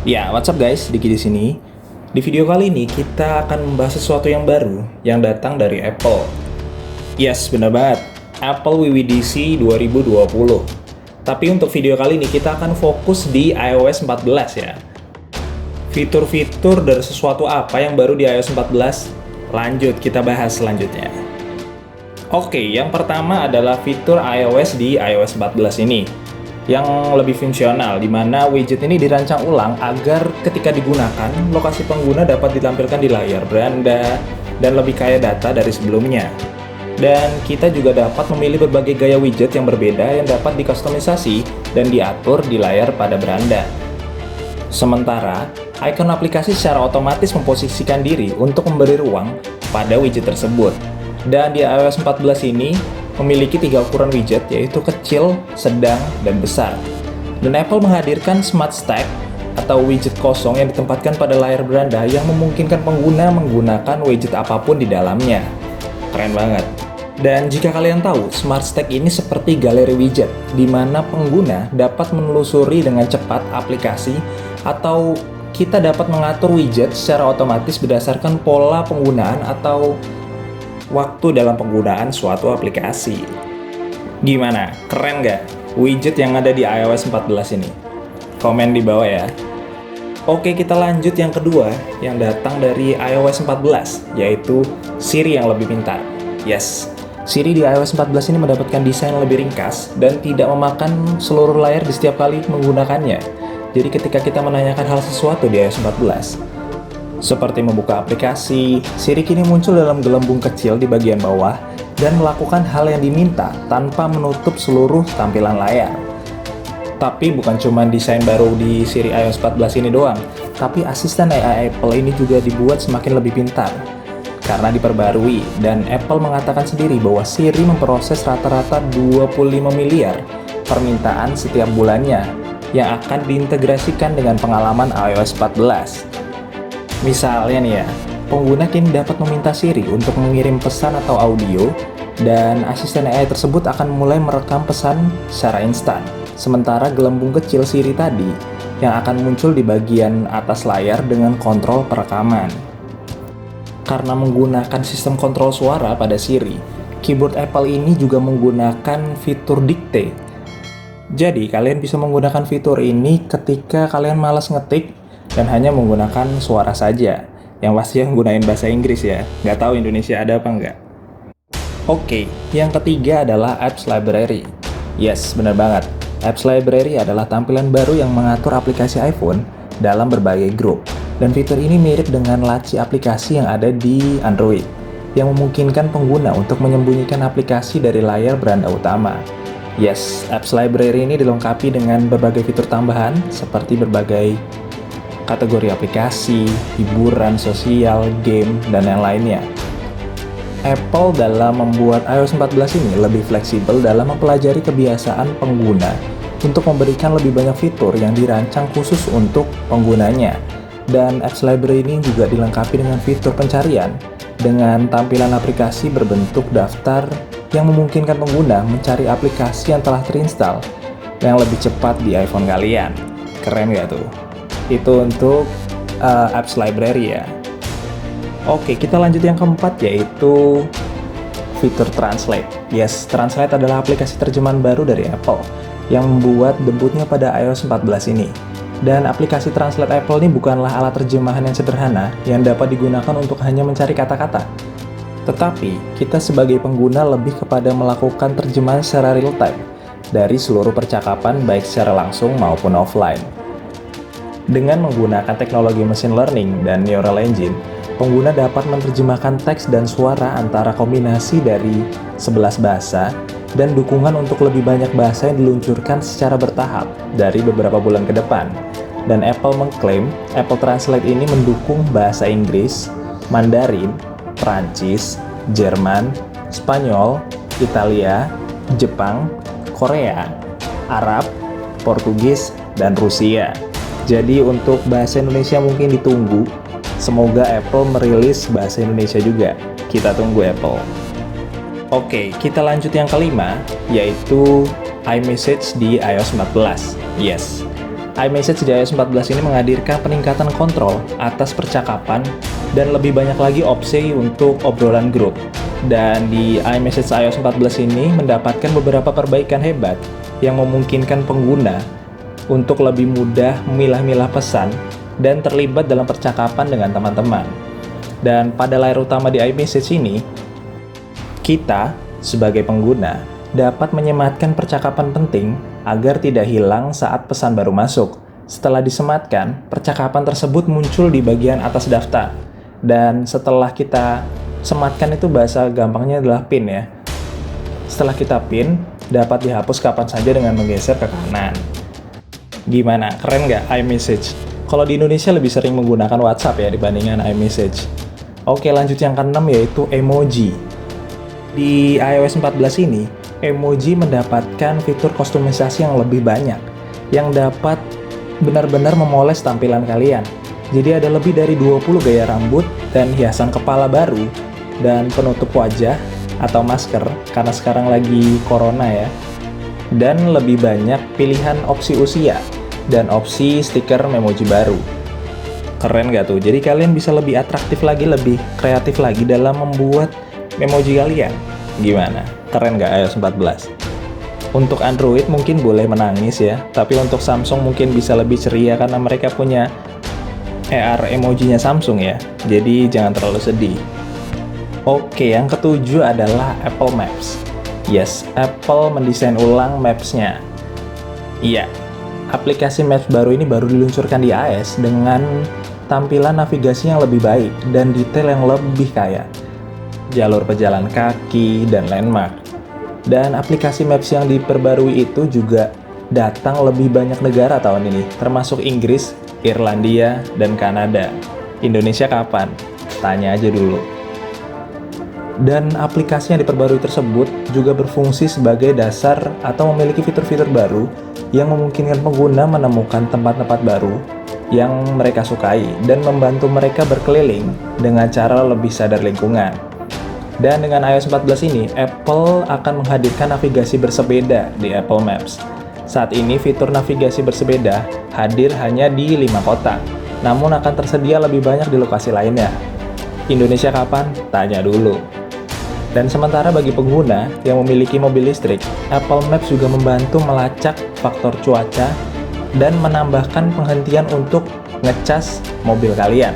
Ya, what's up guys? Diki di sini. Di video kali ini kita akan membahas sesuatu yang baru yang datang dari Apple. Yes, benar banget. Apple WWDC 2020. Tapi untuk video kali ini kita akan fokus di iOS 14 ya. Fitur-fitur dari sesuatu apa yang baru di iOS 14? Lanjut, kita bahas selanjutnya. Oke, yang pertama adalah fitur iOS di iOS 14 ini yang lebih fungsional, di mana widget ini dirancang ulang agar ketika digunakan, lokasi pengguna dapat ditampilkan di layar beranda dan lebih kaya data dari sebelumnya. Dan kita juga dapat memilih berbagai gaya widget yang berbeda yang dapat dikustomisasi dan diatur di layar pada beranda. Sementara, icon aplikasi secara otomatis memposisikan diri untuk memberi ruang pada widget tersebut. Dan di iOS 14 ini, memiliki 3 ukuran widget, yaitu kecil, sedang, dan besar. Dan Apple menghadirkan Smart Stack atau widget kosong yang ditempatkan pada layar beranda yang memungkinkan pengguna menggunakan widget apapun di dalamnya. Keren banget. Dan jika kalian tahu, Smart Stack ini seperti galeri widget, di mana pengguna dapat menelusuri dengan cepat aplikasi atau kita dapat mengatur widget secara otomatis berdasarkan pola penggunaan atau waktu dalam penggunaan suatu aplikasi. Gimana? Keren nggak widget yang ada di iOS 14 ini? Komen di bawah ya. Oke, kita lanjut yang kedua yang datang dari iOS 14, yaitu Siri yang lebih pintar. Yes, Siri di iOS 14 ini mendapatkan desain lebih ringkas dan tidak memakan seluruh layar di setiap kali menggunakannya. Jadi ketika kita menanyakan hal sesuatu di iOS 14, seperti membuka aplikasi, Siri kini muncul dalam gelembung kecil di bagian bawah dan melakukan hal yang diminta tanpa menutup seluruh tampilan layar. Tapi bukan cuma desain baru di Siri iOS 14 ini doang, tapi asisten AI Apple ini juga dibuat semakin lebih pintar karena diperbarui, dan Apple mengatakan sendiri bahwa Siri memproses rata-rata 25 miliar permintaan setiap bulannya yang akan diintegrasikan dengan pengalaman iOS 14. Misalnya nih ya, pengguna kini dapat meminta Siri untuk mengirim pesan atau audio, dan asisten AI tersebut akan mulai merekam pesan secara instan. Sementara gelembung kecil Siri tadi yang akan muncul di bagian atas layar dengan kontrol perekaman. Karena menggunakan sistem kontrol suara pada Siri, keyboard Apple ini juga menggunakan fitur dikte. Jadi kalian bisa menggunakan fitur ini ketika kalian malas ngetik dan hanya menggunakan suara saja, yang pasti menggunakan bahasa Inggris ya. Nggak tahu Indonesia ada apa nggak. Oke, yang ketiga adalah Apps Library. Yes, benar banget. Apps Library adalah tampilan baru yang mengatur aplikasi iPhone dalam berbagai grup. Dan fitur ini mirip dengan laci aplikasi yang ada di Android, yang memungkinkan pengguna untuk menyembunyikan aplikasi dari layar beranda utama. Yes, Apps Library ini dilengkapi dengan berbagai fitur tambahan seperti berbagai kategori aplikasi, hiburan, sosial, game, dan yang lainnya. Apple dalam membuat iOS 14 ini lebih fleksibel dalam mempelajari kebiasaan pengguna untuk memberikan lebih banyak fitur yang dirancang khusus untuk penggunanya. Dan Apps Library ini juga dilengkapi dengan fitur pencarian dengan tampilan aplikasi berbentuk daftar yang memungkinkan pengguna mencari aplikasi yang telah terinstall yang lebih cepat di iPhone kalian. Keren gak tuh? Itu untuk Apps Library ya. Oke, kita lanjut yang keempat, yaitu fitur Translate. Yes, Translate adalah aplikasi terjemahan baru dari Apple yang membuat debutnya pada iOS 14 ini. Dan aplikasi Translate Apple ini bukanlah alat terjemahan yang sederhana yang dapat digunakan untuk hanya mencari kata-kata. Tetapi, kita sebagai pengguna lebih kepada melakukan terjemahan secara real time dari seluruh percakapan baik secara langsung maupun offline. Dengan menggunakan teknologi machine learning dan neural engine, pengguna dapat menerjemahkan teks dan suara antara kombinasi dari 11 bahasa dan dukungan untuk lebih banyak bahasa yang diluncurkan secara bertahap dari beberapa bulan ke depan. Dan Apple mengklaim Apple Translate ini mendukung bahasa Inggris, Mandarin, Prancis, Jerman, Spanyol, Italia, Jepang, Korea, Arab, Portugis, dan Rusia. Jadi untuk bahasa Indonesia mungkin ditunggu. Semoga Apple merilis bahasa Indonesia juga. Kita tunggu Apple. Oke, kita lanjut yang kelima, yaitu iMessage di iOS 14. Yes, iMessage di iOS 14 ini menghadirkan peningkatan kontrol atas percakapan dan lebih banyak lagi opsi untuk obrolan grup. Dan di iMessage iOS 14 ini mendapatkan beberapa perbaikan hebat yang memungkinkan pengguna untuk lebih mudah memilah-milah pesan dan terlibat dalam percakapan dengan teman-teman. Dan pada layar utama di iMessage ini, kita sebagai pengguna dapat menyematkan percakapan penting agar tidak hilang saat pesan baru masuk. Setelah disematkan, percakapan tersebut muncul di bagian atas daftar. Dan setelah kita sematkan itu bahasa gampangnya adalah pin ya. Setelah kita pin, dapat dihapus kapan saja dengan menggeser ke kanan. Gimana? Keren nggak iMessage? Kalau di Indonesia lebih sering menggunakan WhatsApp ya dibandingkan iMessage. Oke, lanjut yang keenam yaitu emoji. Di iOS 14 ini, emoji mendapatkan fitur kustomisasi yang lebih banyak, yang dapat benar-benar memoles tampilan kalian. Jadi ada lebih dari 20 gaya rambut dan hiasan kepala baru, dan penutup wajah atau masker, karena sekarang lagi corona ya. Dan lebih banyak pilihan opsi usia, dan opsi stiker memoji baru. Keren gak tuh? Jadi kalian bisa lebih atraktif lagi, lebih kreatif lagi dalam membuat memoji kalian. Gimana? Keren gak iOS 14? Untuk Android mungkin boleh menangis ya, tapi untuk Samsung mungkin bisa lebih ceria karena mereka punya AR emojinya Samsung ya, jadi jangan terlalu sedih. Oke, yang ketujuh adalah Apple Maps. Yes, Apple mendesain ulang Maps-nya. Iya, aplikasi Maps baru ini baru diluncurkan di iOS dengan tampilan navigasi yang lebih baik dan detail yang lebih kaya. Jalur pejalan kaki, dan landmark. Dan aplikasi Maps yang diperbarui itu juga datang lebih banyak negara tahun ini, termasuk Inggris, Irlandia, dan Kanada. Indonesia kapan? Tanya aja dulu. Dan aplikasi yang diperbarui tersebut juga berfungsi sebagai dasar atau memiliki fitur-fitur baru yang memungkinkan pengguna menemukan tempat-tempat baru yang mereka sukai dan membantu mereka berkeliling dengan cara lebih sadar lingkungan. Dan dengan iOS 14 ini, Apple akan menghadirkan navigasi bersepeda di Apple Maps. Saat ini fitur navigasi bersepeda hadir hanya di 5 kota, namun akan tersedia lebih banyak di lokasi lainnya. Indonesia kapan? Tanya dulu. Dan sementara bagi pengguna yang memiliki mobil listrik, Apple Maps juga membantu melacak faktor cuaca dan menambahkan penghentian untuk ngecas mobil kalian.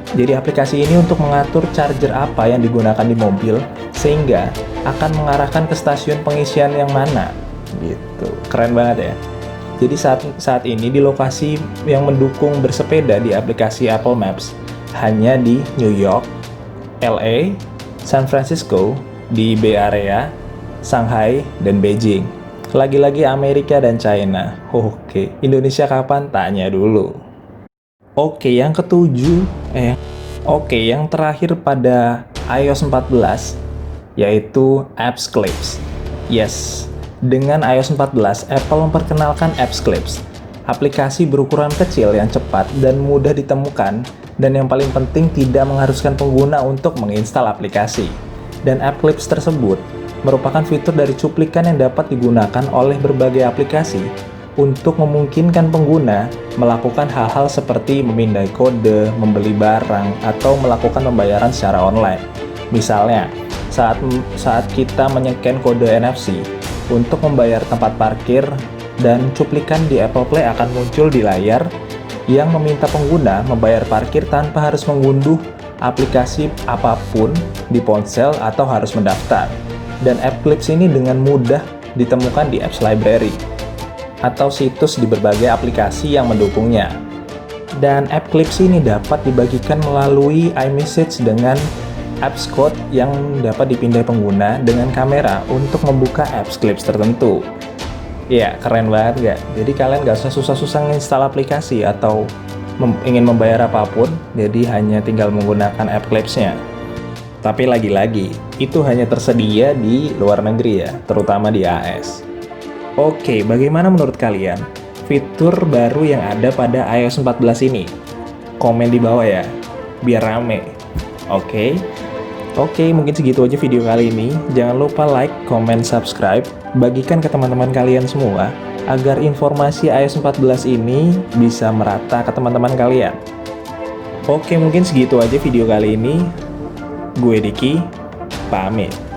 Jadi aplikasi ini untuk mengatur charger apa yang digunakan di mobil, sehingga akan mengarahkan ke stasiun pengisian yang mana. Gitu, keren banget ya. Jadi saat ini di lokasi yang mendukung bersepeda di aplikasi Apple Maps hanya di New York, LA, San Francisco, di Bay Area, Shanghai, dan Beijing. Lagi-lagi Amerika dan China. Oke, Indonesia kapan? Tanya dulu. Oke, yang yang terakhir pada iOS 14 yaitu Apps Clips. Yes, dengan iOS 14, Apple memperkenalkan Apps Clips, aplikasi berukuran kecil yang cepat dan mudah ditemukan, dan yang paling penting tidak mengharuskan pengguna untuk menginstal aplikasi. Dan App Clips tersebut merupakan fitur dari cuplikan yang dapat digunakan oleh berbagai aplikasi untuk memungkinkan pengguna melakukan hal-hal seperti memindai kode, membeli barang, atau melakukan pembayaran secara online. Misalnya, saat kita menyekan kode NFC untuk membayar tempat parkir, dan cuplikan di Apple Play akan muncul di layar yang meminta pengguna membayar parkir tanpa harus mengunduh aplikasi apapun di ponsel atau harus mendaftar. Dan App Clips ini dengan mudah ditemukan di Apps Library atau situs di berbagai aplikasi yang mendukungnya. Dan App Clips ini dapat dibagikan melalui iMessage dengan apps code yang dapat dipindai pengguna dengan kamera untuk membuka apps Clips tertentu. Ya, keren banget nggak? Jadi kalian nggak usah susah-susah nginstal aplikasi atau ingin membayar apapun, jadi hanya tinggal menggunakan App Clips-nya. Tapi lagi-lagi, itu hanya tersedia di luar negeri ya, terutama di AS. Oke, bagaimana menurut kalian fitur baru yang ada pada iOS 14 ini? Komen di bawah ya, biar rame. Oke, mungkin segitu aja video kali ini. Jangan lupa like, comment, subscribe, bagikan ke teman-teman kalian semua agar informasi iOS 14 ini bisa merata ke teman-teman kalian. Oke, mungkin segitu aja video kali ini. Gue Diki, pamit.